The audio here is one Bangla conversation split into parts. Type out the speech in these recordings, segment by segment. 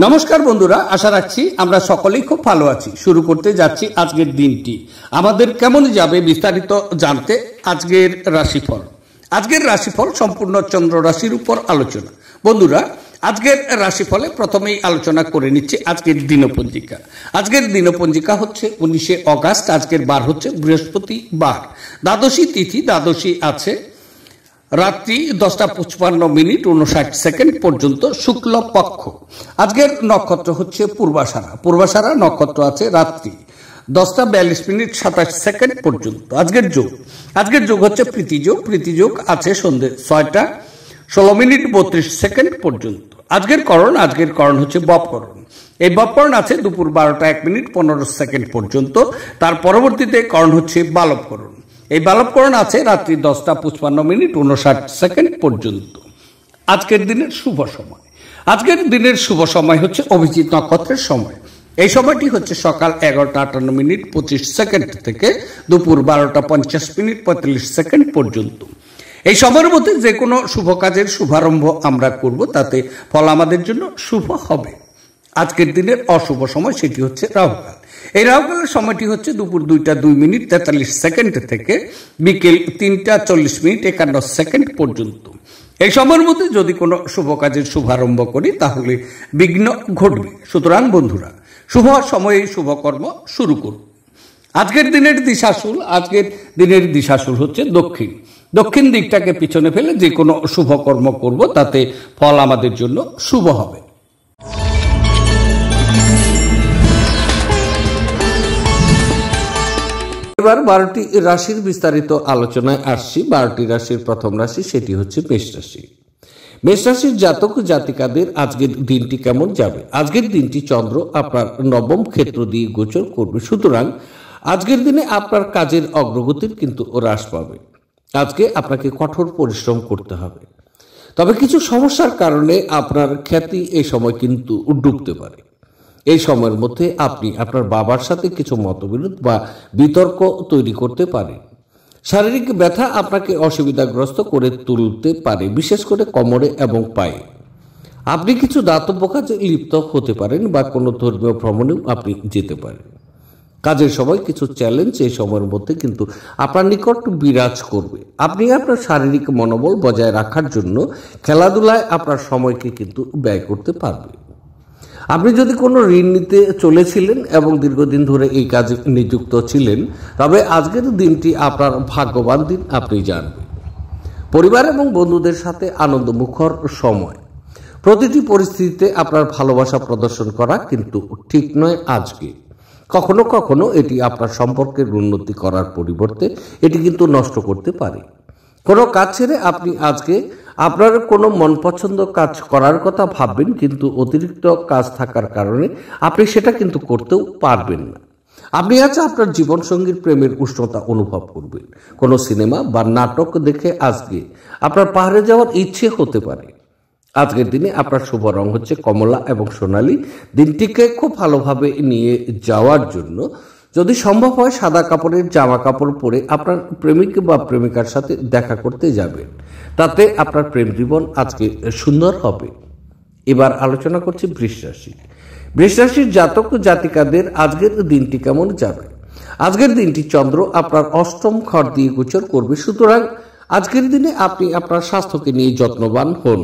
নমস্কার বন্ধুরা, আশা রাখছি আমরা সকলেই খুব ভালো আছি। শুরু করতে যাচ্ছি আজকের দিনটি আমাদের কেমন যাবে বিস্তারিত জানতে আজকের রাশিফল সম্পূর্ণ চন্দ্র রাশির উপর আলোচনা। বন্ধুরা, আজকের রাশিফলে প্রথমেই আলোচনা করে নিচ্ছে আজকের দিনপঞ্জিকা। আজকের দিনপঞ্জিকা হচ্ছে 19শে অগাস্ট। আজকের বার হচ্ছে বৃহস্পতিবার। দ্বাদশী তিথি, দ্বাদশী আছে রাত্রি 10:55 পর্যন্ত শুক্ল পক্ষ। আজকের নক্ষত্র হচ্ছে পূর্বাষাঢ়া নক্ষত্র আছে রাত্রি 10:42 পর্যন্ত। আজকের যোগ হচ্ছে প্রীতিযোগ আছে সন্ধ্যে 6:16 পর্যন্ত। আজকের করণ হচ্ছে বপকরণ। এই বপকরণ আছে দুপুর 12:01 পর্যন্ত। তার পরবর্তীতে করণ হচ্ছে বালবকরণ। এই বালবকরণ আছে রাত্রি 10:55 পর্যন্ত। আজকের দিনের শুভ সময় হচ্ছে অভিজিৎ নক্ষত্রের সময়। এই সময়টি হচ্ছে সকাল 11:58 থেকে দুপুর 12:50 পর্যন্ত। এই সময়ের মধ্যে যে কোনো শুভ কাজের শুভারম্ভ আমরা করব, তাতে ফল আমাদের জন্য শুভ হবে। আজকের দিনের অশুভ সময় সেটি হচ্ছে রাহুকাল। এই রাহুকালের সময়টি হচ্ছে দুপুর 2:02:43 থেকে বিকেল 3:40:51 পর্যন্ত। এই সময়ের মধ্যে যদি কোনো শুভ কাজের শুভারম্ভ করি তাহলে বিঘ্ন ঘটবে। সুতরাং বন্ধুরা, শুভ সময়ে শুভকর্ম শুরু করুন। আজকের দিনের দিশাশুল হচ্ছে দক্ষিণ দিকটাকে পিছনে ফেলে যে কোনো শুভকর্ম করব, তাতে ফল আমাদের জন্য শুভ হবে। এবার 12টি রাশির বিস্তারিত আলোচনায় আসছি। 12টি রাশির প্রথম রাশি সেটি হচ্ছে মেষ রাশি। মেষ রাশির জাতক জাতিকাদের আজকের দিনটি কেমন যাবে? আজকের দিনটি চন্দ্র আপনার নবম ক্ষেত্র দিয়ে গোচর করবে। সুতরাং আজকের দিনে আপনার কাজের অগ্রগতির কিন্তু হ্রাস পাবে। আজকে আপনাকে কঠোর পরিশ্রম করতে হবে। তবে কিছু সমস্যার কারণে আপনার খ্যাতি এই সময় কিন্তু ডুবতে পারে। এই সময়ের মধ্যে আপনি আপনার বাবার সাথে কিছু মতবিরোধ বা বিতর্ক তৈরি করতে পারেন। শারীরিক ব্যথা আপনাকে অসুবিধাগ্রস্ত করে তুলতে পারে, বিশেষ করে কোমরে এবং পায়ে। আপনি কিছু দাতব্য কাজে লিপ্ত হতে পারেন বা কোনো ধর্মীয় ভ্রমণেও আপনি যেতে পারেন। কাজের সময় কিছু চ্যালেঞ্জ এই সময়ের মধ্যে কিন্তু আপনার নিকট বিরাজ করবে। আপনি আপনার শারীরিক মনোবল বজায় রাখার জন্য খেলাধুলায় আপনার সময়কে কিন্তু ব্যয় করতে পারবেন। আপনি যদি কোনো ঋণ নিতে চলেছিলেন এবং দীর্ঘদিন ধরে এই কাজে নিযুক্ত ছিলেন, তবে আজকের দিনটি আপনার ভাগ্যবান দিন আপনি জানবেন। পরিবার এবং বন্ধুদের সাথে আনন্দমুখর সময়। প্রতিটি পরিস্থিতিতে আপনার ভালোবাসা প্রদর্শন করা কিন্তু ঠিক নয় আজকে। কখনো কখনো এটি আপনার সম্পর্কের উন্নতি করার পরিবর্তে এটি কিন্তু নষ্ট করতে পারে। কোনো কাজ ছেড়ে আপনি আজকে আপনার কোনো মনপছন্দ কাজ করার কথা ভাববেন, কিন্তু অতিরিক্ত কাজ থাকার কারণে আপনি সেটা কিন্তু করতেও পারবেন না। আপনি আজ আপনার জীবনসঙ্গীর প্রেমের উষ্ণতা অনুভব করবেন। কোনো সিনেমা বা নাটক দেখে আজকে আপনার পাহাড়ে যাওয়ার ইচ্ছে হতে পারে। আজকের দিনে আপনার শুভ রং হচ্ছে কমলা এবং সোনালী। দিনটিকে খুব ভালোভাবে নিয়ে যাওয়ার জন্য যদি সম্ভব হয় সাদা কাপড়ের জামা কাপড় পরে আপনার প্রেমিক বা প্রেমিকার সাথে দেখা করতে যাবেন। তাতে আপনার প্রেম জীবন আজকে সুন্দর হবে। এবার আলোচনা করছি বৃষ রাশির জাতক জাতিকাদের আজকের দিনটি কেমন যাবে? আজকের দিনটি চন্দ্র আপনার অষ্টম ঘর দিয়ে গোচর করবে। সুতরাং আজকের দিনে আপনি আপনার স্বাস্থ্যকে নিয়ে যত্নবান হন।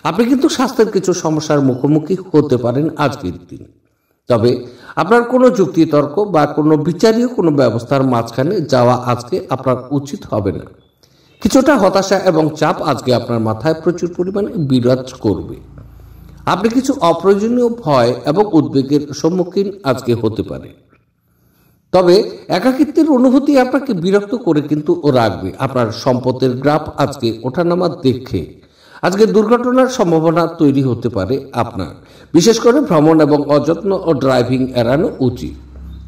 আপনি কিন্তু স্বাস্থ্যের কিছু সমস্যার মুখোমুখি হতে পারেন আজকের দিনে। তবে আপনার কোনো যুক্তিতর্ক বা কোনো বিচারীয় কোনো ব্যবস্থার মাঝখানে যাওয়া আজকে আপনার উচিত হবে না। কিছুটা হতাশা এবং চাপ আজকে আপনার মাথায় প্রচুর পরিমাণে বিরাজ করবে। আপনি কিছু অপ্রয়োজনীয় ভয় এবং উদ্বেগের সম্মুখীন আজকে হতে পারে। তবে একাকিত্বের অনুভূতি আপনাকে বিরক্ত করে কিন্তু রাখবে। আপনার সম্পদের গ্রাফ আজকে ওঠানামা দেখে আজকে দুর্ঘটনার সম্ভাবনা তৈরি হতে পারে আপনার। বিশেষ করে ভ্রমণ এবং অযত্ন ও ড্রাইভিং এড়ানো উচিত।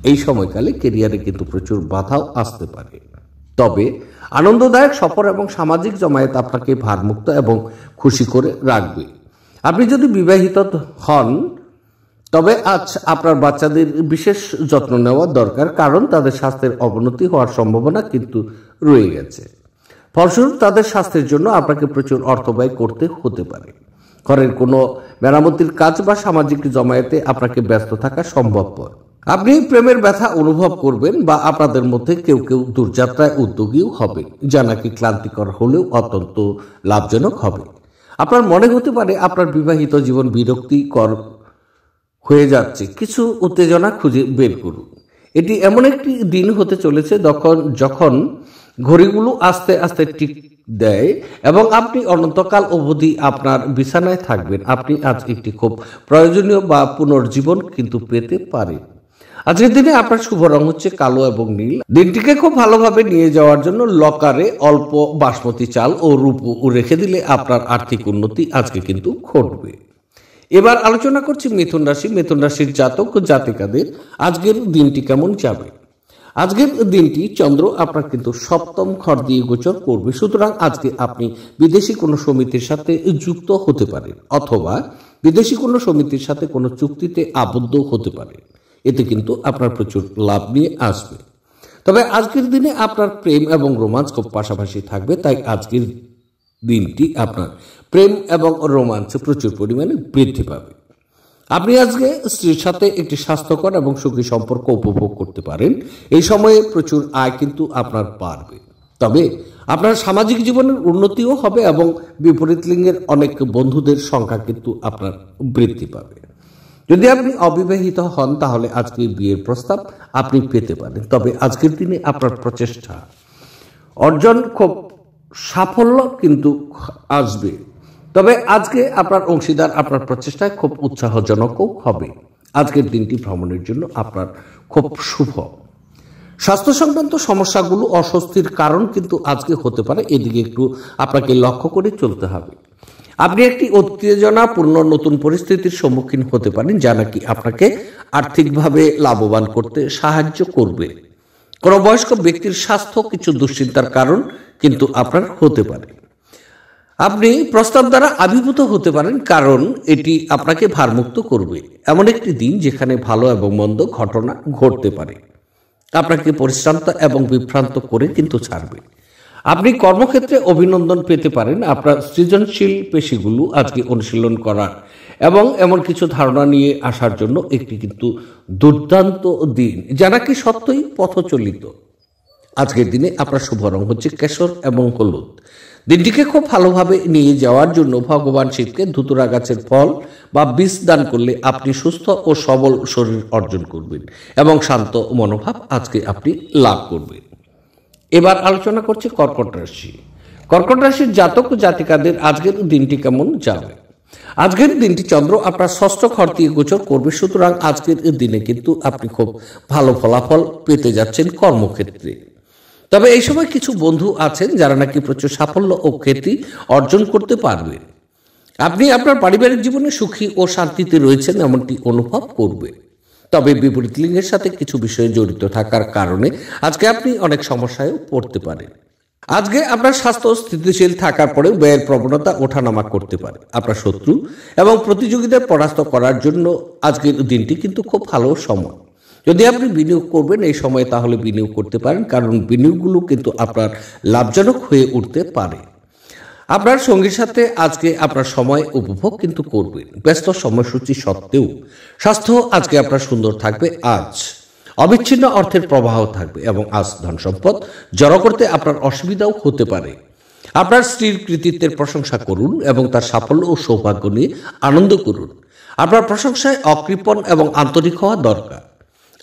এই সময়কালে কেরিয়ারে কিন্তু প্রচুর বাধাও আসতে পারে। তবে আনন্দদায়ক সফর এবং সামাজিক জমায়েত আপনাকে ভারমুক্ত এবং খুশি করে রাখবে। আপনি যদি বিবাহিত হন, তবে আজ আপনার বাচ্চাদের বিশেষ যত্ন নেওয়া দরকার, কারণ তাদের স্বাস্থ্যের অবনতি হওয়ার সম্ভাবনা কিন্তু রয়ে গেছে। ফলস্বরূপ তাদের স্বাস্থ্যের জন্য আপনাকে প্রচুর অর্থ ব্যয় করতে হতে পারে। ঘরের কোনো মেরামতির কাজ বা সামাজিক জমায়েতে আপনাকে ব্যস্ত থাকা সম্ভবপর। আপনি প্রেমের ব্যথা অনুভব করবেন বা আপনাদের মধ্যে কেউ কেউ দূরযাত্রায় উদ্যোগীও হবে, যা নাকি ক্লান্তিকর হলেও অত্যন্ত লাভজনক হবে। আপনার মনে হতে পারে আপনার বিবাহিত জীবন বিরক্তিকর হয়ে যাচ্ছে, কিছু উত্তেজনা খুঁজে বের করুন। এটি এমন একটি দিন হতে চলেছে যখন ঘড়িগুলো আস্তে আস্তে টিক দেয় এবং আপনি অনন্তকাল অবধি আপনার বিছানায় থাকবেন। আপনি আজ একটি খুব প্রয়োজনীয় বা পুনর্জীবন কিন্তু পেতে পারেন। আজকের দিনে আপনার শুভ রং হচ্ছে কালো এবং নীল। দিনটিকে খুব ভালোভাবে নিয়ে যাওয়ার জন্য লকারে অল্প বাসমতি চাল ও রূপো রেখে দিলে আপনার আর্থিক উন্নতি আজকে কিন্তু ঘটবে। এবার আলোচনা করছি মিথুন রাশি। মিথুন রাশির জাতক ও জাতিকাদের আজকের দিনটি কেমন যাবে। আজকের দিনটি চন্দ্র আপনার কিন্তু সপ্তম ঘর দিয়ে গোচর করবে, সুতরাং আজকে আপনি বিদেশি কোনো সমিতির সাথে যুক্ত হতে পারেন অথবা বিদেশি কোনো সমিতির সাথে কোনো চুক্তিতে আবদ্ধ হতে পারে। এতে কিন্তু আপনার প্রচুর লাভ নিয়ে আসবে। তবে আজকের দিনে আপনার প্রেম এবং রোমান্স খুব পাশাপাশি থাকবে, তাই আজকের দিনটি আপনার প্রেম এবং রোমান্সে প্রচুর পরিমাণে বৃদ্ধি পাবে। আপনি আজকে স্ত্রীর সাথে একটি স্বাস্থ্যকর এবং সুখী সম্পর্ক উপভোগ করতে পারেন। এই সময়ে প্রচুর আয় কিন্তু আপনার বাড়বে। তবে আপনার সামাজিক জীবনের উন্নতিও হবে এবং বিপরীত লিঙ্গের অনেক বন্ধুদের সংখ্যা কিন্তু আপনার বৃদ্ধি পাবে। যদি আপনি অবিবাহিত হন তাহলে আজকে বিয়ের প্রস্তাব আপনি পেতে পারেন। তবে আজকের দিনে আপনার প্রচেষ্টা অর্জন খুব সাফল্য কিন্তু আসবে। তবে আজকে আপনার অংশীদার আপনার প্রচেষ্টায় খুব উৎসাহজনকও হবে। আজকের দিনটি ভ্রমণের জন্য আপনার খুব শুভ। স্বাস্থ্য সংক্রান্ত সমস্যাগুলো অস্বস্তির কারণ কিন্তু আজকে হতে পারে, এদিকে একটু আপনাকে লক্ষ্য করে চলতে হবে। আপনি একটি উত্তেজনাপূর্ণ নতুন পরিস্থিতির সম্মুখীন হতে পারেন, যা নাকি আপনাকে আর্থিকভাবে লাভবান করতে সাহায্য করবে। কোনো বয়স্ক ব্যক্তির স্বাস্থ্য কিছু দুশ্চিন্তার কারণ কিন্তু আপনার হতে পারে। আপনি প্রস্তাব দ্বারা আবির্ভূত হতে পারেন, কারণ এটি আপনাকে ভারমুক্ত করবে। এমন একটি দিন যেখানে ভালো এবং মন্দ ঘটনা ঘটতে পারে, আপনাকে পরিশ্রান্ত এবং বিভ্রান্ত করে কিন্তু ছাড়বে। আপনি কর্মক্ষেত্রে অভিনন্দন পেতে পারেন। আপনার সৃজনশীল পেশিগুলো আজকে অনুশীলন করার এবং এমন কিছু ধারণা নিয়ে আসার জন্য একটি কিন্তু দুর্দান্ত দিন, যা নাকি সত্যই পথচলিত। আজকের দিনে আপনার শুভ রং হচ্ছে কেশর এবং হলুদ। দিনটিকে খুব ভালোভাবে নিয়ে যাওয়ার জন্য ভগবান শিবকে ধুতুরা গাছের ফল বা বীজ দান করলে আপনি সুস্থ ও সবল শরীর অর্জন করবেন এবং শান্ত মনোভাব আজকে আপনি লাভ করবেন। এবার আলোচনা করছি কর্কট রাশি। কর্কট রাশির জাতক ও জাতিকাদের আজকের দিনটি কেমন যাবে। আজকের দিনটি চন্দ্র আপনার ষষ্ঠ ঘর দিয়ে গোচর করবে, সুতরাং আজকের দিনে কিন্তু আপনি খুব ভালো ফলাফল পেতে যাচ্ছেন কর্মক্ষেত্রে। তবে এই সময় কিছু বন্ধু আছেন যারা নাকি প্রচুর সাফল্য ও খ্যাতি অর্জন করতে পারবে। আপনি আপনার পারিবারিক জীবনে সুখী ও শান্তিতে রয়েছেন এমনটি অনুভব করবে। তবে বিপরীত লিঙ্গের সাথে কিছু বিষয়ে জড়িত থাকার কারণে আজকে আপনি অনেক সমস্যায়ও পড়তে পারেন। আজকে আপনার স্বাস্থ্য স্থিতিশীল থাকার পরেও ব্যয়ের প্রবণতা ওঠানামা করতে পারে। আপনার শত্রু এবং প্রতিযোগীদের পরাস্ত করার জন্য আজকের দিনটি কিন্তু খুব ভালো সময়। যদি আপনি বিনিয়োগ করবেন এই সময়ে তাহলে বিনিয়োগ করতে পারেন, কারণ বিনিয়োগগুলো কিন্তু আপনার লাভজনক হয়ে উঠতে পারে। আপনার সঙ্গীর সাথে আজকে আপনার সময় উপভোগ কিন্তু করবেন। ব্যস্ত সময়সূচি সত্ত্বেও স্বাস্থ্য আজকে আপনার সুন্দর থাকবে। আজ অবিচ্ছিন্ন অর্থের প্রবাহ থাকবে এবং আজ ধন সম্পদ জড়ো করতে আপনার অসুবিধাও হতে পারে। আপনার স্ত্রীর কৃতিত্বের প্রশংসা করুন এবং তার সাফল্য ও সৌভাগ্য নিয়ে আনন্দ করুন। আপনার প্রশংসায় অকৃপণ এবং আন্তরিক হওয়া দরকার।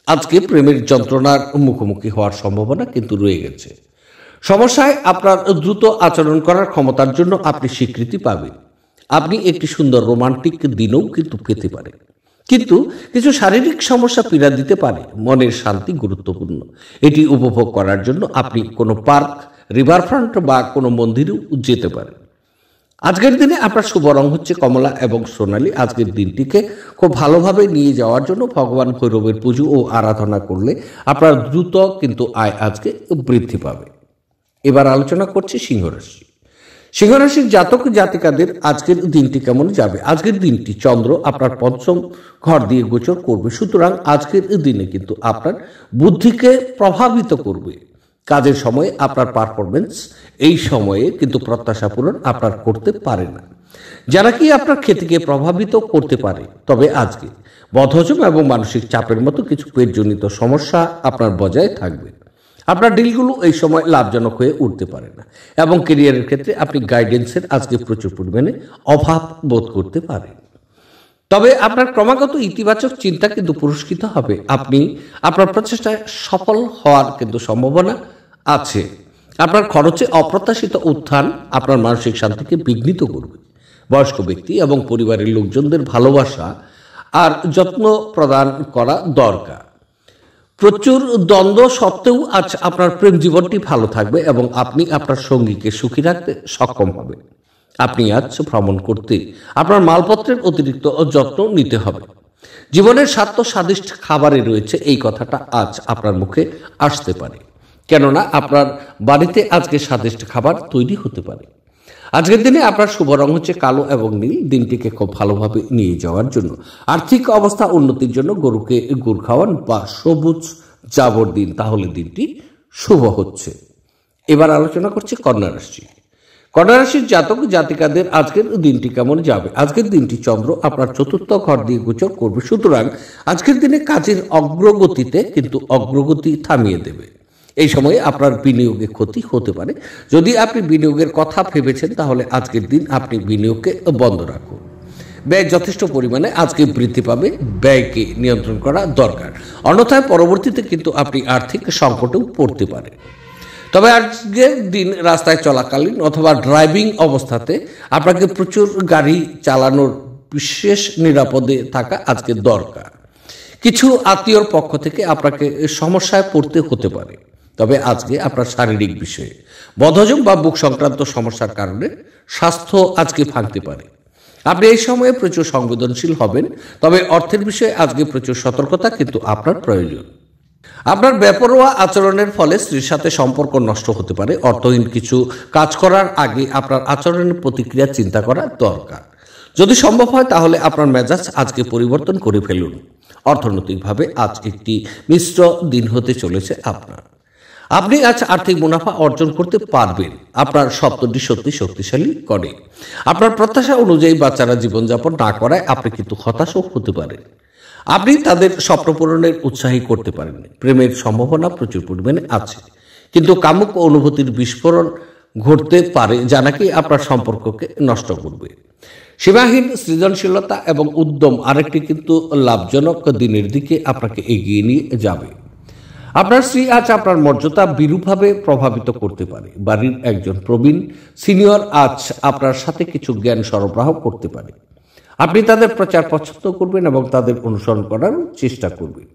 আজকে প্রেমের যন্ত্রণার মুখোমুখি হওয়ার সম্ভাবনা কিন্তু রয়ে গেছে। সমস্যায় আপনার দ্রুত আচরণ করার ক্ষমতার জন্য আপনি স্বীকৃতি পাবেন। আপনি একটি সুন্দর রোমান্টিক দিনও কিন্তু পেতে পারেন, কিন্তু কিছু শারীরিক সমস্যা পীড়া দিতে পারে। মনের শান্তি গুরুত্বপূর্ণ। এটি উপভোগ করার জন্য আপনি কোনো পার্ক, রিভারফ্রন্ট বা কোনো মন্দিরেও যেতে পারেন। আজকের দিনে আপনার শুভ রং হচ্ছে কমলা এবং সোনালী। আজকের দিনটিকে খুব ভালোভাবে নিয়ে যাওয়ার জন্য ভগবান ভৈরবের পুজো ও আরাধনা করলে আপনার দ্রুত কিন্তু আয় আজকে বৃদ্ধি পাবে। এবার আলোচনা করছি সিংহ রাশি। সিংহ রাশির জাতক জাতিকাদের আজকের দিনটি কেমন যাবে। আজকের দিনটি চন্দ্র আপনার পঞ্চম ঘর দিয়ে গোচর করবে, সুতরাং আজকের দিনে কিন্তু আপনার বুদ্ধিকে প্রভাবিত করবে। কাজের সময়ে আপনার পারফরমেন্স এই সময়ে কিন্তু প্রত্যাশা পূরণ আপনার করতে পারে না। যারা কি আপনার খ্যাতিকে প্রভাবিত করতে পারে। তবে আজকে বদহজম এবং মানসিক চাপের মতো কিছু পেটজনিত সমস্যা আপনার বজায় থাকবে। আপনার ডিলগুলো এই সময় লাভজনক হয়ে উঠতে পারে না এবং ক্যারিয়ারের ক্ষেত্রে আপনি গাইডেন্সের আজকে প্রচুর পরিমাণে অভাব বোধ করতে পারেন। তবে আপনার ক্রমাগত ইতিবাচক চিন্তা কিন্তু পুরস্কৃত হবে। আপনি আপনার প্রচেষ্টায় সফল হওয়ার কিন্তু সম্ভাবনা আছে। আপনার খরচে অপ্রত্যাশিত উত্থান আপনার মানসিক শান্তিকে বিঘ্নিত করবে। বয়স্ক ব্যক্তি এবং পরিবারের লোকজনদের ভালোবাসা আর যত্ন প্রদান করা দরকার। প্রচুর দ্বন্দ্ব সত্ত্বেও আজ আপনার প্রেম জীবনটি ভালো থাকবে এবং আপনি আপনার সঙ্গীকে সুখী রাখতে সক্ষম হবেন। আপনি আজ ভ্রমণ করতে আপনার মালপত্রের অতিরিক্ত যত্ন নিতে হবে। জীবনের স্বার্থ স্বাদিষ্ট খাবারে রয়েছে এই কথাটা আজ আপনার মুখে আসতে পারে, কেননা আপনার বাড়িতে আজকে স্বাদিষ্ট খাবার তৈরি হতে পারে। আজকের দিনে আপনার শুভ রং হচ্ছে কালো এবং নীল। দিনটিকে খুব ভালোভাবে নিয়ে যাওয়ার জন্য, আর্থিক অবস্থা উন্নতির জন্য গরুকে গুড় খাওয়ান বা সবুজ জাবর দিন, তাহলে দিনটি শুভ হচ্ছে। এবার আলোচনা করছি কন্যা রাশি। কন্যা রাশির জাতক জাতিকাদের আজকের দিনটি কেমন যাবে। আজকের দিনটি চন্দ্র আপনার চতুর্থ ঘর দিয়ে গোচর করবে, সুতরাং আজকের দিনে কাজের অগ্রগতিতে কিন্তু অগ্রগতি থামিয়ে দেবে। এই সময়ে আপনার বিনিয়োগে ক্ষতি হতে পারে। যদি আপনি বিনিয়োগের কথা ভেবেছেন তাহলে আজকের দিন আপনি বিনিয়োগকে বন্ধ রাখুন। ব্যয় যথেষ্ট পরিমাণে আজকে বৃদ্ধি পাবে, ব্যয়কে নিয়ন্ত্রণ করা দরকার, অন্যথায় পরবর্তীতে কিন্তু আপনি আর্থিক সংকটেও পড়তে পারেন। তবে আজকের দিন রাস্তায় চলাকালীন অথবা ড্রাইভিং অবস্থাতে আপনাকে প্রচুর গাড়ি চালানোর বিশেষ নিরাপদে থাকা আজকে দরকার। কিছু আত্মীয়র পক্ষ থেকে আপনাকে সমস্যায় পড়তে হতে পারে। তবে আজকে আপনার শারীরিক বিষয়ে বদহজম বা বুক সংক্রান্ত সমস্যার কারণে স্বাস্থ্য আজকে ভাঙতে পারে। আপনি এই সময়ে প্রচুর সংবেদনশীল হবেন, তবে অর্থের বিষয়ে আজকে প্রচুর সতর্কতা কিন্তু আপনার প্রয়োজন। আপনার বেপরোয়া আচরণের ফলে স্ত্রীর সাথে সম্পর্ক নষ্ট হতে পারে। অর্থহীন কিছু কাজ করার আগে আপনার আচরণের প্রতিক্রিয়া চিন্তা করা দরকার। যদি সম্ভব হয় তাহলে আপনার মেজাজ আজকে পরিবর্তন করে ফেলুন। অর্থনৈতিকভাবে আজ একটি মিশ্র দিন হতে চলেছে আপনার। আপনি আজ আর্থিক মুনাফা অর্জন করতে পারবেন। আপনার সপ্তমটি শক্তিশালী করে। আপনার প্রত্যাশা অনুযায়ী বাচ্চারা জীবনযাপন না করায় আপনি কিন্তু হতাশও হতে পারেন। আপনি তাদের স্বপ্ন পূরণের উৎসাহী করতে পারেন। প্রেমের সম্ভাবনা প্রচুর পরিমাণে আছে, কিন্তু কামুক অনুভূতির বিস্ফোরণ ঘটতে পারে যা নাকি আপনার সম্পর্ককে নষ্ট করবে। সীমাহীন সৃজনশীলতা এবং উদ্যম আরেকটি কিন্তু লাভজনক দিনের দিকে আপনাকে এগিয়ে নিয়ে যাবে। আপনার স্ত্রী আজ আপনার মর্যাদা বিরূপভাবে প্রভাবিত করতে পারে। বাড়ির একজন প্রবীণ সিনিয়র আজ আপনার সাথে কিছু জ্ঞান সরবরাহ করতে পারে। আপনি তাদের প্রচার পছন্দ করবেন এবং তাদের অনুসরণ করার চেষ্টা করবেন।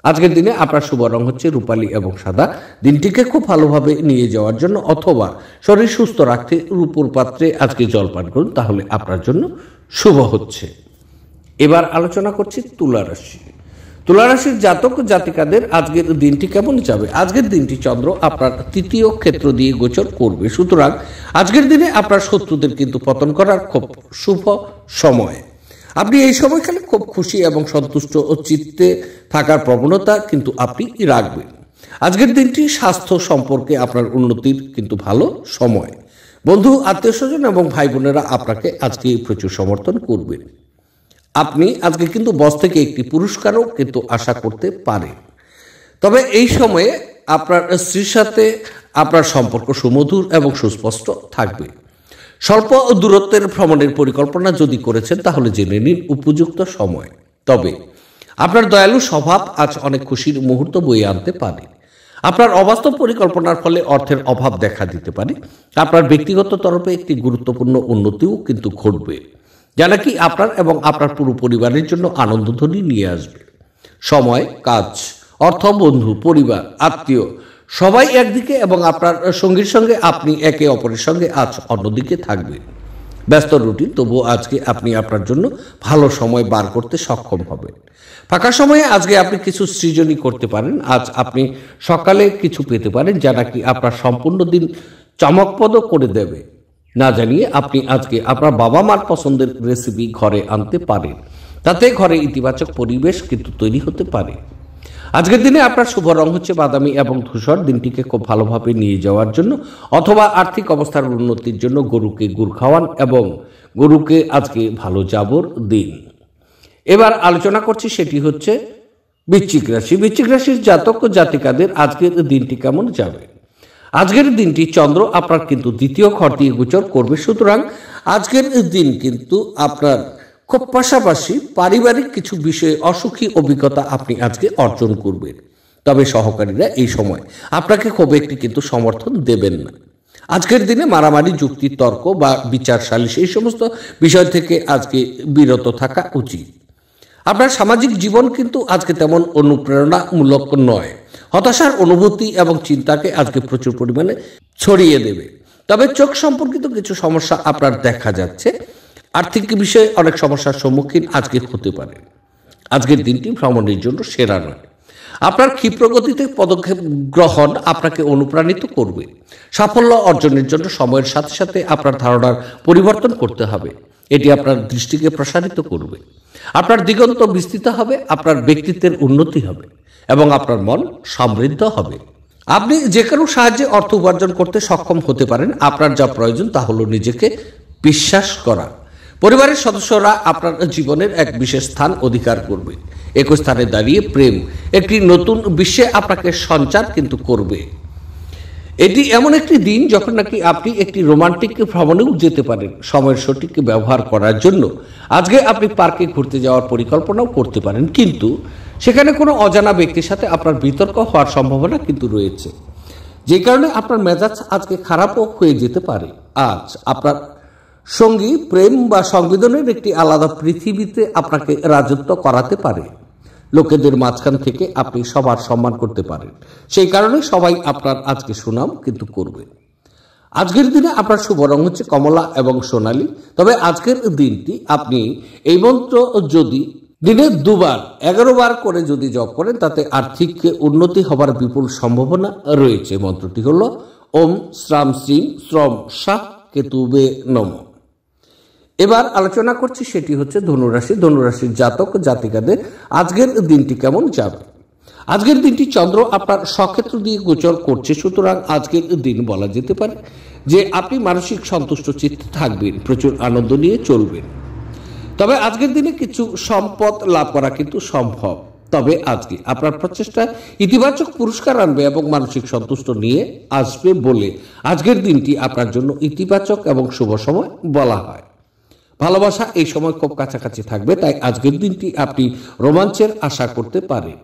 আজকের দিনে আপনার শুভ রং হচ্ছে রূপালী এবং সাদা। দিনটিকে খুব ভালোভাবে নিয়ে যাওয়ার জন্য অথবা শরীর সুস্থ রাখতে রূপোর পাত্রে আজকে জলপান করুন, তাহলে আপনার জন্য শুভ হচ্ছে। এবার আলোচনা করছি তুলা রাশি। তুলা রাশির জাতক জাতিকাদের আজকের দিনটি কেমন যাবে। আজকের দিনটি চন্দ্র আপনার তৃতীয় ক্ষেত্র দিয়ে গোচর করবে, সুতরাং আজকের দিনে আপনার শত্রুদের কিন্তু পতন করার খুব শুভ সময়। আপনি এই সময়কালে খুব খুশি এবং সন্তুষ্ট ও চিত্তে থাকার প্রবণতা কিন্তু আপনি রাখবেন। আজকের দিনটি স্বাস্থ্য সম্পর্কে আপনার উন্নতির কিন্তু ভালো সময়। বন্ধু, আত্মীয় স্বজন এবং ভাই বোনেরা আপনাকে আজকে প্রচুর সমর্থন করবেন। আপনি আজকে কিন্তু বস থেকে একটি পুরস্কারও কিন্তু আশা করতে পারেন। তবে এই সময়ে আপনার স্ত্রীর সাথে আপনার সম্পর্ক সুমধুর এবং সুস্পষ্ট থাকবে। স্বল্প দূরত্বের ভ্রমণের পরিকল্পনা যদি করেছেন তাহলে জেনে নিন উপযুক্ত সময়। তবে আপনার দয়ালু স্বভাব আজ অনেক খুশির মুহূর্ত বয়ে আনতে পারে। আপনার অবাস্তব পরিকল্পনার ফলে অর্থের অভাব দেখা দিতে পারে। আপনার ব্যক্তিগত তরফে একটি গুরুত্বপূর্ণ উন্নতিও কিন্তু ঘটবে, যা নাকি আপনার এবং আপনার পুরো পরিবারের জন্য আনন্দধ্বনি নিয়ে আসবে। সময়, কাজ, অর্থ, বন্ধু, পরিবার, আত্মীয় সবাই একদিকে এবং আপনার সঙ্গীর সঙ্গে আপনি একে অপরের সঙ্গে আজ অন্যদিকে থাকবেন। ব্যস্ত রুটিন, তবুও আজকে আপনি আপনার জন্য ভালো সময় বার করতে সক্ষম হবেন। ফাঁকা সময়ে আজকে আপনি কিছু সৃজনই করতে পারেন। আজ আপনি সকালে কিছু পেতে পারেন যা নাকি আপনার সম্পূর্ণ দিন চমকপ্রদ করে দেবে। না জানিয়ে আপনি আজকে আপনার বাবা মার পছন্দের রেসিপি ঘরে আনতে পারেন। তাতে ঘরে ইতিবাচক পরিবেশ কিন্তু তৈরি হতে পারে। আজকের দিনে আপনার শুভ রং হচ্ছে বাদামি এবং ধূসর। দিনটিকে খুব ভালোভাবে নিয়ে যাওয়ার জন্য অথবা আর্থিক অবস্থার উন্নতির জন্য গরুকে গুড় খাওয়ান এবং গরুকে আজকে ভালো যাবর দিন। এবার আলোচনা করছি সেটি হচ্ছে বৃশ্চিক রাশি। বৃশ্চিক রাশির জাতক ও জাতিকাদের আজকের দিনটি কেমন যাবে? আজকের দিনটি চন্দ্র আপনার কিন্তু দ্বিতীয় ঘর দিয়ে গোচর করবে, সুতরাং আজকের দিন কিন্তু আপনার খুব পাশাপাশি পারিবারিক কিছু বিষয়ে অসুখী অভিজ্ঞতা আপনি আজকে অর্জন করবেন। তবে সহকারীরা এই সময় আপনাকে খুব একটি কিন্তু সমর্থন দেবেন না। আজকের দিনে মারামারি, যুক্তি তর্ক বা বিচার সালিশ এই সমস্ত বিষয় থেকে আজকে বিরত থাকা উচিত। আপনার সামাজিক জীবন কিন্তু আজকে তেমন অনুপ্রেরণামূলক নয়। হতাশার অনুভূতি এবং চিন্তাকে আজকে প্রচুর পরিমাণে ছড়িয়ে দেবে। তবে চোখ সম্পর্কিত কিছু সমস্যা আপনার দেখা যাচ্ছে। আর্থিক বিষয়ে অনেক সমস্যার সম্মুখীন আজকে হতে পারে। আজকের দিনটি ভ্রমণের জন্য সেরা নয়। আপনার ক্ষিপ্রগতিতে পদক্ষেপ গ্রহণ আপনাকে অনুপ্রাণিত করবে। সাফল্য অর্জনের জন্য সময়ের সাথে সাথে আপনার ধারণার পরিবর্তন করতে হবে। এটি আপনার দৃষ্টিকে প্রসারিত করবে। আপনার দিগন্ত বিস্তৃত হবে, আপনার ব্যক্তিত্বের উন্নতি হবে এবং আপনার মন সমৃদ্ধ হবে। আপনি যে কোনো সাহায্যে অর্থ উপার্জন করতে সক্ষম হতে পারেন। আপনার যা প্রয়োজন তা হলো নিজেকে বিশ্বাস করা। পরিবারের সদস্যরা আপনার জীবনের এক বিশেষ স্থান অধিকার করবে। একই স্থানে দাঁড়িয়ে প্রেম একটি নতুন বিশ্বে আপনাকে সঞ্চার কিন্তু করবে। এটি এমন একটি দিন যখন নাকি আপনি একটি রোমান্টিক ভ্রমণেও যেতে পারেন। সময়ের সঠিক ব্যবহার করার জন্য আজকে আপনি পার্কে ঘুরতে যাওয়ার পরিকল্পনাও করতে পারেন, কিন্তু সেখানে কোনো অজানা ব্যক্তির সাথে আপনার বিতর্ক হওয়ার সম্ভাবনা কিন্তু রয়েছে, যে কারণে আপনার মেজাজ আজকে খারাপও হয়ে যেতে পারে। আজ আপনার সঙ্গী প্রেম বা সংবেদনের একটি আলাদা পৃথিবীতে আপনাকে রাজত্ব করাতে পারে। লোকেদের মাঝখান থেকে আপনি সবার সম্মান করতে পারেন, সেই কারণে সবাই আপনার আজকে সুনাম কিন্তু করবে। আজকের দিনে আপনার শুভ রং হচ্ছে কমলা এবং সোনালী। তবে আজকের দিনটি আপনি এই মন্ত্র যদি দিনে 2 বার 11 বার করে যদি জপ করেন তাতে আর্থিক উন্নতি হবার বিপুল সম্ভাবনা রয়েছে। মন্ত্রটি হল ওম শ্রাম শ্রীম শ্রম শাহ কেতুবে নমঃ। এবার আলোচনা করছি সেটি হচ্ছে ধনুরাশি। ধনুরাশির জাতক জাতিকাদের আজকের দিনটি কেমন যাবে? আজকের দিনটি চন্দ্র আপনার স্বক্ষেত্র দিয়ে গোচর করছে, সুতরাং আজকের দিন বলা যেতে পারে যে আপনি মানসিক সন্তুষ্ট চিত্তে থাকবেন, প্রচুর আনন্দ নিয়ে চলবেন। তবে আজকের দিনে কিছু সম্পদ লাভ করা কিন্তু সম্ভব। তবে আজকে আপনার প্রচেষ্টা ইতিবাচক পুরস্কার আনবে এবং মানসিক সন্তুষ্ট নিয়ে আসবে বলে আজকের দিনটি আপনার জন্য ইতিবাচক এবং শুভ সময় বলা হয়। ভালোবাসা এই সময় খুব কাছাকাছি থাকবে, তাই আজকের দিনটি আপনি রোমাঞ্চের আশা করতে পারেন।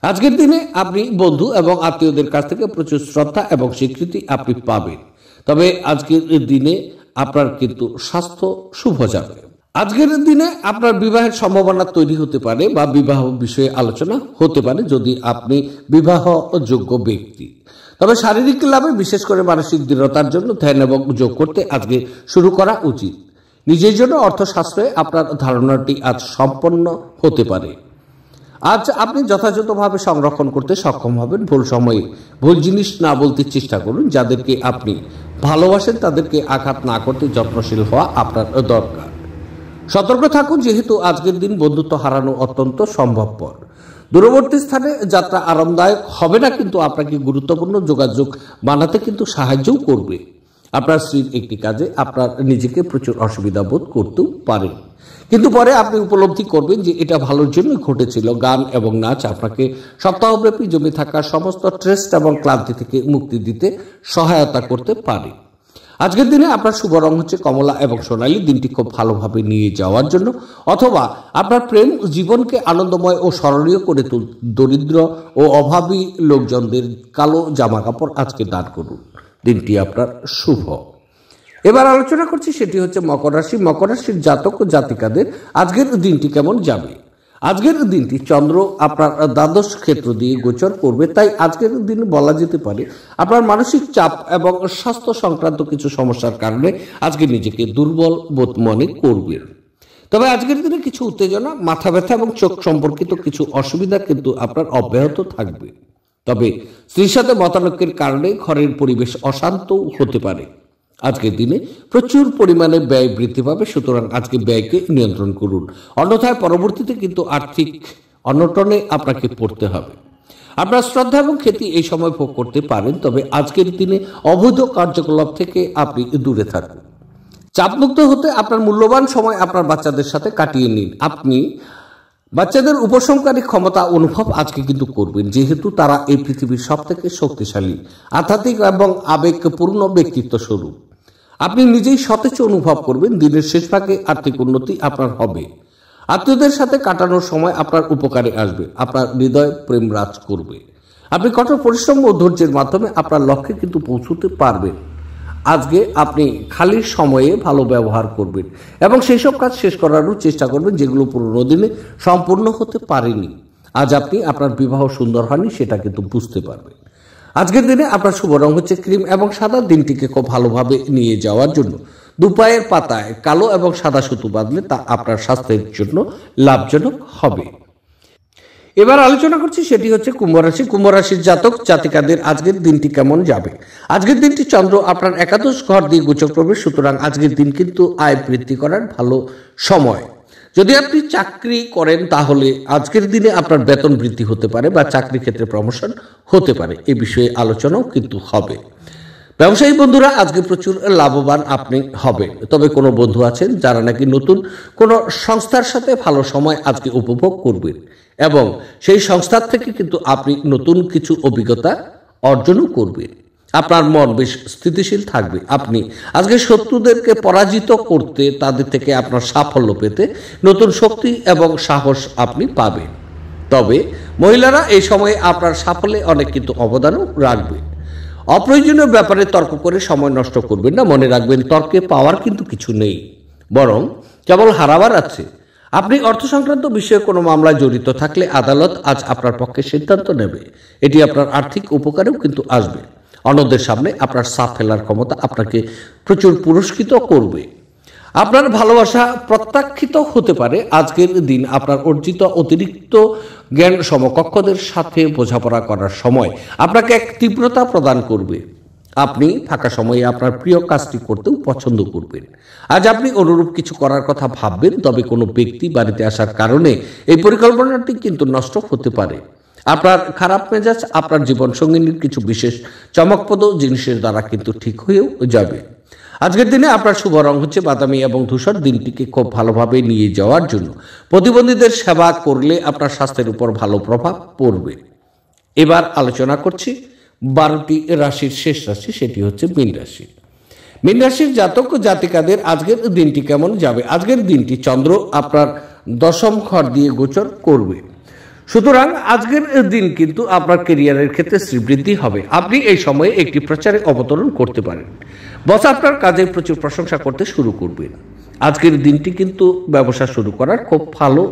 আজকের দিনে আপনি বন্ধু এবং আত্মীয়দের কাছ থেকে প্রচুর শ্রদ্ধা এবং স্বীকৃতি আপনি পাবেন। তবে আজকের দিনে আপনার কিন্তু স্বাস্থ্য শুভ যাবে। আজকের দিনে আপনার বিবাহের সম্ভাবনা তৈরি হতে পারে বা বিবাহ বিষয়ে আলোচনা হতে পারে যদি আপনি বিবাহ যোগ্য ব্যক্তি। তবে শারীরিক লাভে, বিশেষ করে মানসিক দৃঢ়তার জন্য ধ্যান এবং যোগ করতে আজকে শুরু করা উচিত। নিজের জন্য অর্থশাস্ত্রে আপনার ধারণাটি আজ সম্পন্ন হতে পারে। আজ আপনি যথাযথভাবে সংরক্ষণ করতে সক্ষম হবেন। ভুল সময়ে ভুল জিনিস না বলতে চেষ্টা করুন। যাদেরকে আপনি ভালোবাসেন তাদেরকে আঘাত না করতে যত্নশীল হওয়া আপনার দরকার। সতর্ক থাকুন, যেহেতু আজকের দিন বন্ধুত্ব হারানো অত্যন্ত সম্ভবপর। দূরবর্তী স্থানে যাত্রা আরামদায়ক হবে না, কিন্তু আপনাকে গুরুত্বপূর্ণ যোগাযোগ বানাতে কিন্তু সাহায্যও করবে। আপনার স্ত্রীর একটি কাজে আপনার নিজেকে প্রচুর অসুবিধা বোধ করতেও পারেন, কিন্তু পরে আপনি উপলব্ধি করবেন যে এটা ভালোর জন্য ঘটেছিল। গান এবং নাচ আপনাকে সপ্তাহব্যাপী জমে থাকা সমস্ত স্ট্রেস এবং ক্লান্তি থেকে মুক্তি দিতে সহায়তা করতে পারে। আজকের দিনে আপনার শুভ রং হচ্ছে কমলা এবং সোনালী। দিনটি খুব ভালোভাবে নিয়ে যাওয়ার জন্য অথবা আপনার প্রেম জীবনকে আনন্দময় ও স্মরণীয় করে দরিদ্র ও অভাবী লোকজনদের কালো জামা কাপড় আজকে দান করুন। দিনটি আপনার শুভ। এবার আলোচনা করছি সেটি হচ্ছে মকর রাশি। মকর রাশির জাতক ও জাতিকাদের আজকের দিনটি কেমন যাবে? আজকের দিনটি চন্দ্র আপনার দ্বাদশ ক্ষেত্র দিয়ে গোচর করবে, তাই আজকের দিন বলা যেতে পারে আপনার মানসিক চাপ এবং স্বাস্থ্য সংক্রান্ত কিছু সমস্যার কারণে আজকে নিজেকে দুর্বল বোধ মনে করবেন। তবে আজকের দিনে কিছু উত্তেজনা, মাথা ব্যথা এবং চোখ সম্পর্কিত কিছু অসুবিধা কিন্তু আপনার অব্যাহত থাকবে। তবে স্ত্রীর সাথে মতানৈক্যের কারণে ঘরের পরিবেশ অশান্ত হতে পারে। আজকের দিনে প্রচুর পরিমাণে ব্যয় বৃদ্ধি পাবে, সুতরাং আজকে ব্যয়কে নিয়ন্ত্রণ করুন, অন্যথায় পরবর্তীতে কিন্তু আর্থিক অনটনে আপনাকে পড়তে হবে। আপনার শ্রদ্ধা এবং খ্যাতি এই সময় ভোগ করতে পারেন, তবে আজকের দিনে অবৈধ কার্যকলাপ থেকে আপনি দূরে থাকুন। চাপমুক্ত হতে আপনার মূল্যবান সময় আপনার বাচ্চাদের সাথে কাটিয়ে নিন। আপনি বাচ্চাদের উপশমকারী ক্ষমতা অনুভব আজকে কিন্তু করবেন, যেহেতু তারা এই পৃথিবীর সবথেকে শক্তিশালী, আধ্যাত্মিক এবং আবেগপূর্ণ ব্যক্তিত্ব স্বরূপ। আপনি নিজেই সতেজ অনুভব করবেন। দিনের শেষ ভাগে আর্থিক উন্নতি আপনার হবে। আত্মীয়দের সাথে কাটানোর সময় আপনার উপকারে আসবে। আপনার হৃদয় প্রেম রাজ করবে। আপনি কঠোর পরিশ্রম ও ধৈর্যের মাধ্যমে আপনার লক্ষ্যে কিন্তু পৌঁছতে পারবেন। আজকে আপনি খালি সময়ে ভালো ব্যবহার করবেন এবং সেই সব কাজ শেষ করারও চেষ্টা করবেন যেগুলো পুরনো দিনে সম্পূর্ণ হতে পারেনি। আজ আপনি আপনার বিবাহ সুন্দর হয়নি সেটা কিন্তু বুঝতে পারবেন। আজকের দিনে আপনার শুভ রং হচ্ছে ক্রিম এবং সাদা। দিনটিকে খুব ভালোভাবে নিয়ে যাওয়ার জন্য দুপায়ের পাতায় কালো এবং সাদা সুতো বাঁধলে তা আপনার স্বাস্থ্যের জন্য লাভজনক হবে। এবার আলোচনা করছি, সেটি হচ্ছে কুম্ভ রাশি। কুম্ভ রাশির জাতক জাতিকাদের আজকের দিনটি কেমন যাবে। আজকের দিনটি চন্দ্র আপনার একাদশ ঘর দিয়ে গোচর করবে, সুতরাং আজকের দিন কিন্তু আয় বৃদ্ধি করার ভালো সময়। যদি আপনি চাকরি করেন তাহলে আজকের দিনে আপনার বেতন বৃদ্ধি হতে পারে বা চাকরি ক্ষেত্রে প্রমোশন হতে পারে, এ বিষয়ে আলোচনাও কিন্তু হবে। ব্যবসায়ী বন্ধুরা আজকে প্রচুর লাভবান আপনি হবেন। তবে কোনো বন্ধু আছেন যারা নাকি নতুন কোনো সংস্থার সাথে ভালো সময় আজকে উপভোগ করবেন এবং সেই সংস্থার থেকে কিন্তু আপনি নতুন কিছু অভিজ্ঞতা অর্জনও করবেন। আপনার মন বেশ স্থিতিশীল থাকবে। আপনি আজকে শত্রুদেরকে পরাজিত করতে, তাদের থেকে আপনার সাফল্য পেতে নতুন শক্তি এবং সাহস আপনি পাবেন। তবে মহিলারা এই সময়ে আপনার সাফল্যে অনেক কিন্তু অবদানও রাখবে। অপ্রয়োজনীয় ব্যাপারে তর্ক করে সময় নষ্ট করবেন না। মনে রাখবেন, তর্কে পাওয়ার কিন্তু কিছু নেই, বরং কেবল হারাবার আছে। আপনি অর্থ সংক্রান্ত বিষয়ে কোনো মামলায় জড়িত থাকলে আদালত আজ আপনার পক্ষে সিদ্ধান্ত নেবে। এটি আপনার আর্থিক উপকারেও কিন্তু আসবে। অন্যদের সামনে আপনার সাফ ফেলার ক্ষমতা আপনাকে প্রচুর পুরস্কৃত করবে। আপনার ভালোবাসা প্রত্যাখ্যিত হতে পারে। আজকের দিন আপনার অর্জিত অতিরিক্ত জ্ঞান সমকক্ষদের সাথে বোঝাপড়া করার সময় আপনাকে এক তীব্রতা প্রদান করবে। আপনি ফাঁকা সময়ে আপনার প্রিয় কাজটি করতেও পছন্দ করবেন। আজ আপনি অনুরূপ কিছু করার কথা ভাববেন, তবে কোনো ব্যক্তি বাড়িতে আসার কারণে এই পরিকল্পনাটি কিন্তু নষ্ট হতে পারে। আপনার খারাপ মেজাজ আপনার জীবনসঙ্গিনীর কিছু বিশেষ চমকপ্রদ জিনিসের দ্বারা কিন্তু ঠিক হয়েও যাবে। আজকের দিনে আপনার শুভ রং হচ্ছে বাদামি এবং ধূসর। দিনটিকে খুব ভালোভাবে নিয়ে যাওয়ার জন্য প্রতিবন্ধীদের সেবা করলে আপনার স্বাস্থ্যের উপর ভালো প্রভাব পড়বে। এবার আলোচনা করছি 12টি রাশির শেষ রাশি, সেটি হচ্ছে মীন রাশি। মীন রাশির জাতক ও জাতিকাদের আজকের দিনটি কেমন যাবে। আজকের দিনটি চন্দ্র আপনার দশম ঘর দিয়ে গোচর করবে, সুতরাং আজকের দিন কিন্তু আপনার ক্যারিয়ারের ক্ষেত্রে শ্রীবৃদ্ধি হবে। আপনি এই সময়ে একটি প্রচারে অবতরণ করতে পারেন। বস আপনার কাজের প্রচুর প্রশংসা করতে শুরু করবেন। আজকের দিনটি কিন্তু ব্যবসা শুরু করার খুব ভালো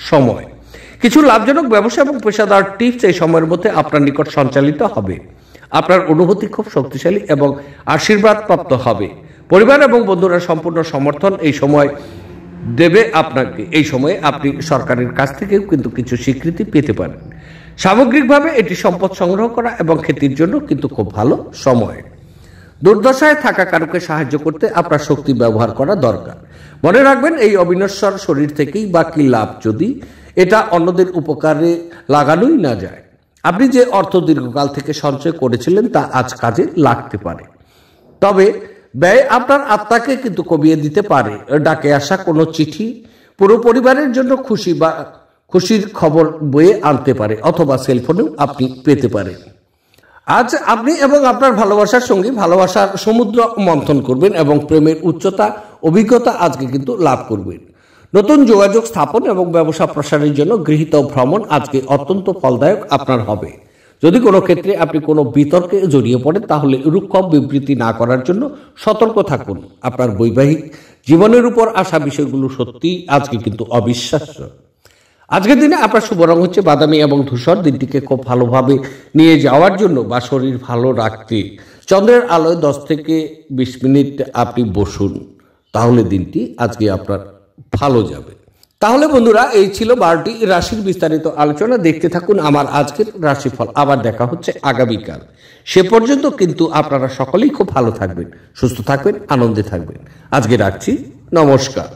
সময়। কিছু লাভজনক ব্যবসা এবং পেশাদার টিপস এই সময়ের মধ্যে আপনার নিকট সঞ্চালিত হবে। আপনার অনুভূতি খুব শক্তিশালী এবং আশীর্বাদ প্রাপ্ত হবে। পরিবার এবং বন্ধুরা সম্পূর্ণ সমর্থন এই সময় দেবে আপনাকে। এই সময়ে আপনি সরকারের কাছ থেকেও কিন্তু কিছু স্বীকৃতি পেতে পারেন। সামগ্রিকভাবে এটি সম্পদ সংগ্রহ করা এবং খ্যাতির জন্য কিন্তু খুব ভালো সময়। দুর্দশায় থাকা কারোকে সাহায্য করতে আপনার শক্তি ব্যবহার করা দরকার। মনে রাখবেন, এই অবিনশ্বর শরীর থেকেই বা কি লাভ যদি এটা অন্যদের উপকারে লাগানোই না যায়। আপনি যে অর্থ দীর্ঘকাল থেকে সঞ্চয় করেছিলেন তা আজ কাজে লাগতে পারে। তবে ব্যয় আপনার আত্মাকে কিন্তু কমিয়ে দিতে পারে। ডাকে আসা কোনো চিঠি পুরো পরিবারের জন্য খুশির খবর বয়ে আনতে পারে, অথবা সেলফোনেও আপনি পেতে পারেন। আজ আপনি এবং আপনার ভালোবাসার সঙ্গী ভালোবাসার সমুদ্র মন্থন করবেন এবং প্রেমের উচ্চতা অভিজ্ঞতা আজকে কিন্তু লাভ করবেন। নতুন যোগাযোগ স্থাপন এবং ব্যবসা প্রসারের জন্য গৃহীত ভ্রমণ আজকে অত্যন্ত ফলদায়ক আপনার হবে। যদি কোনো ক্ষেত্রে আপনি কোনো বিতর্কে জড়িয়ে পড়েন তাহলে রুক্ষ বিবৃতি না করার জন্য সতর্ক থাকুন। আপনার বৈবাহিক জীবনের উপর আসা বিষয়গুলো সত্যি আজকে কিন্তু অবিশ্বাস্য। আজকের দিনে আপনার শুভ রং হচ্ছে বাদামি এবং ধূসর। দিনটিকে খুব ভালোভাবে নিয়ে যাওয়ার জন্য বা শরীর ভালো রাখতে চন্দ্রের আলোয় 10 থেকে 20 মিনিট আপনি বসুন, তাহলে দিনটি আজকে আপনার ভালো যাবে। তাহলে বন্ধুরা, এই ছিল 12টি রাশির বিস্তারিত আলোচনা। দেখতে থাকুন আমার আজকের রাশিফল। আবার দেখা হচ্ছে আগামীকাল। সে পর্যন্ত কিন্তু আপনারা সকলেই খুব ভালো থাকবেন, সুস্থ থাকবেন, আনন্দে থাকবেন। আজকে রাখছি, নমস্কার।